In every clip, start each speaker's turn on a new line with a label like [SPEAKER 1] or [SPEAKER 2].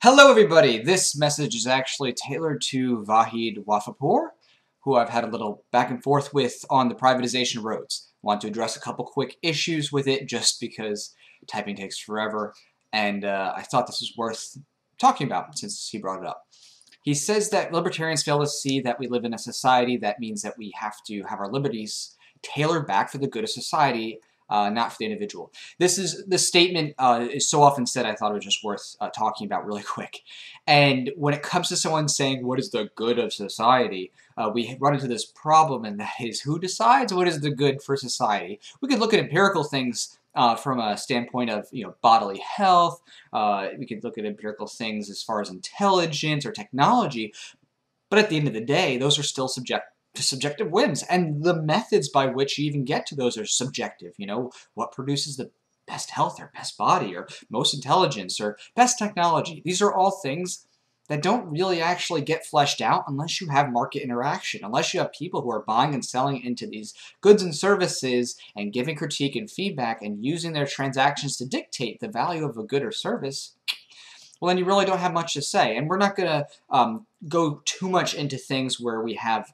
[SPEAKER 1] Hello everybody, this message is actually tailored to Vahid Wafapour, who I've had a little back and forth with on the privatization of roads. I want to address a couple quick issues with it just because typing takes forever, and I thought this was worth talking about since he brought it up. He says that libertarians fail to see that we live in a society that means that we have to have our liberties tailored back for the good of society, not for the individual. This statement is so often said, I thought it was just worth talking about really quick. And when it comes to someone saying, what is the good of society, we run into this problem, and that is, who decides what is the good for society? We could look at empirical things from a standpoint of bodily health. We could look at empirical things as far as intelligence or technology. But at the end of the day, those are still subjective whims, and the methods by which you even get to those are subjective. What produces the best health or best body or most intelligence or best technology? These are all things that don't really actually get fleshed out unless you have market interaction, unless you have people who are buying and selling into these goods and services and giving critique and feedback and using their transactions to dictate the value of a good or service. Well, then you really don't have much to say. And we're not going to go too much into things where we have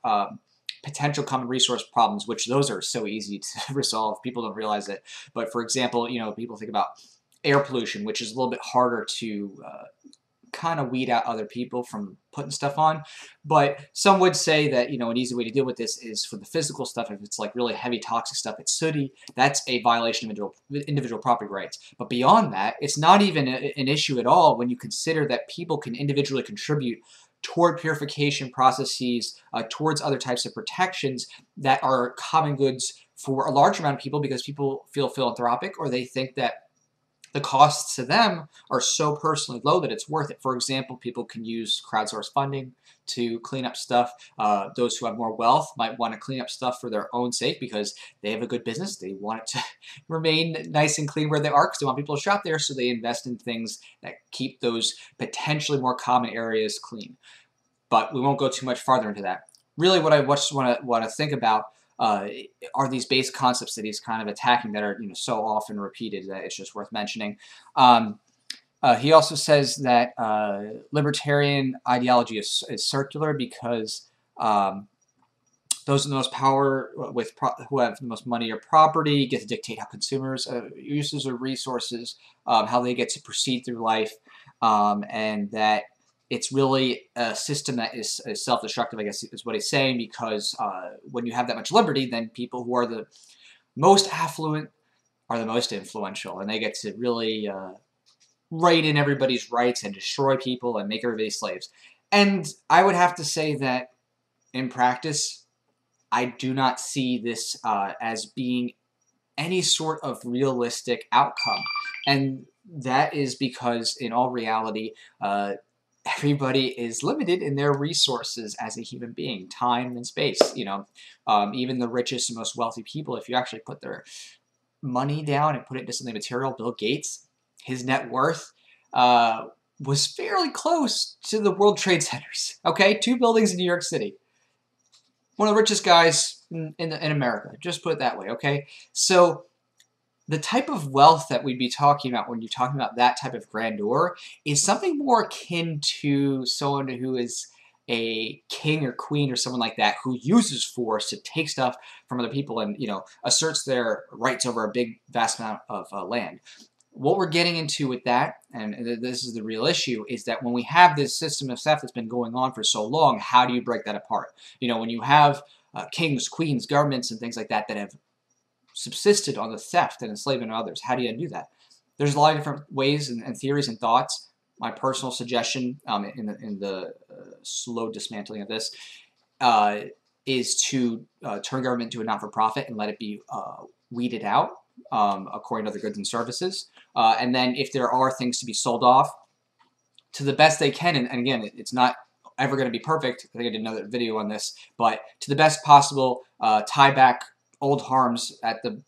[SPEAKER 1] potential common resource problems, which those are so easy to resolve. People don't realize it. But for example, people think about air pollution, which is a little bit harder to kind of weed out other people from putting stuff on. But some would say that, an easy way to deal with this is for the physical stuff. If it's like really heavy toxic stuff, it's sooty, that's a violation of individual property rights. But beyond that, it's not even an issue at all when you consider that people can individually contribute toward purification processes, towards other types of protections that are common goods for a large amount of people, because people feel philanthropic, or they think that the costs to them are so personally low that it's worth it. For example, people can use crowdsourced funding to clean up stuff. Those who have more wealth might want to clean up stuff for their own sake because they have a good business. They want it to remain nice and clean where they are because they want people to shop there, so they invest in things that keep those potentially more common areas clean. But we won't go too much farther into that. Really, what I just want to think about are these base concepts that he's kind of attacking that are so often repeated that it's just worth mentioning. He also says that libertarian ideology is circular because those in the most power who have the most money or property get to dictate how consumers uses of resources, how they get to proceed through life, and that it's really a system that is self-destructive, I guess is what he's saying, because when you have that much liberty, then people who are the most affluent are the most influential, and they get to really write in everybody's rights and destroy people and make everybody slaves. And I would have to say that in practice, I do not see this as being any sort of realistic outcome. And that is because, in all reality, everybody is limited in their resources as a human being, time and space. Even the richest and most wealthy people, if you actually put their money down and put it into something material, Bill Gates, his net worth was fairly close to the World Trade Centers. Okay, 2 buildings in New York City. One of the richest guys in America, just put it that way, okay? So the type of wealth that we'd be talking about when you're talking about that type of grandeur is something more akin to someone who is a king or queen or someone like that, who uses force to take stuff from other people and asserts their rights over a big vast amount of land. What we're getting into with that, and this is the real issue, is that when we have this system of theft that's been going on for so long, how do you break that apart? When you have kings, queens, governments, and things like that that have subsisted on the theft and enslavement of others, how do you undo that? There's a lot of different ways and theories and thoughts. My personal suggestion in the slow dismantling of this is to turn government into a not-for-profit and let it be weeded out according to other goods and services. And then if there are things to be sold off, to the best they can, and again, it's not ever going to be perfect. I think I did another video on this, but to the best possible, tie back old harms at the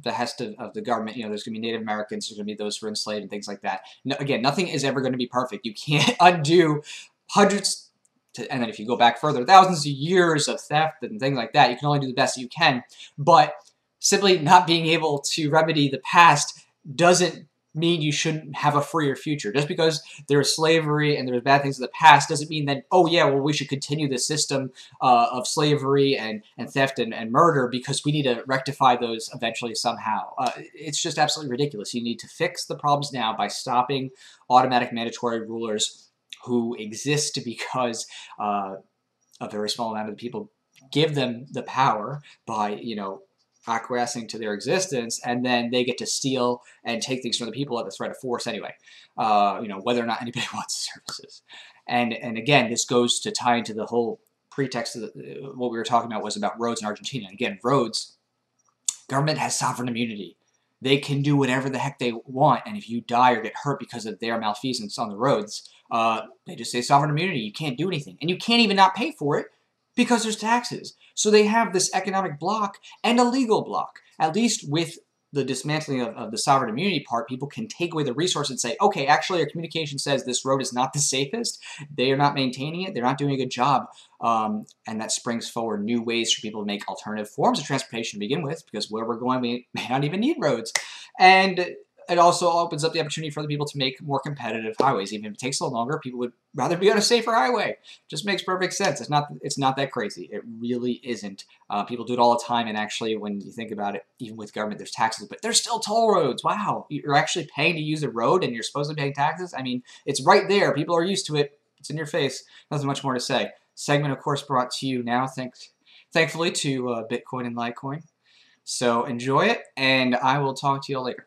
[SPEAKER 1] behest of the government. There's going to be Native Americans, there's going to be those who are enslaved and things like that. No, again, nothing is ever going to be perfect. You can't undo hundreds, and then if you go back further, thousands of years of theft and things like that. You can only do the best that you can. But simply not being able to remedy the past doesn't mean you shouldn't have a freer future. Just because there was slavery and there was bad things in the past doesn't mean that, oh yeah, well, we should continue the system of slavery and theft and murder because we need to rectify those eventually somehow. It's just absolutely ridiculous. You need to fix the problems now by stopping automatic mandatory rulers who exist because a very small amount of the people give them the power by, acquiescing to their existence, and then they get to steal and take things from the people at the threat of force anyway, whether or not anybody wants services. And again, this goes to tie into the whole pretext of what we were talking about was about roads in Argentina. And again, roads, government has sovereign immunity. They can do whatever the heck they want, and if you die or get hurt because of their malfeasance on the roads, they just say sovereign immunity. You can't do anything, and you can't even not pay for it because there's taxes. So they have this economic block and a legal block. At least with the dismantling of the sovereign immunity part, people can take away the resource and say, okay, actually our communication says this road is not the safest. They are not maintaining it. They're not doing a good job. And that springs forward new ways for people to make alternative forms of transportation to begin with, because where we're going, we may not even need roads. And it also opens up the opportunity for other people to make more competitive highways. Even if it takes a little longer, people would rather be on a safer highway. Just makes perfect sense. It's not that crazy. It really isn't. People do it all the time, and actually, when you think about it, even with government, there's taxes, but there's still toll roads. Wow, you're actually paying to use a road, and you're supposed to be paying taxes? I mean, it's right there. People are used to it. It's in your face. Nothing much more to say. Segment, of course, brought to you now, thankfully, to Bitcoin and Litecoin. So enjoy it, and I will talk to you all later.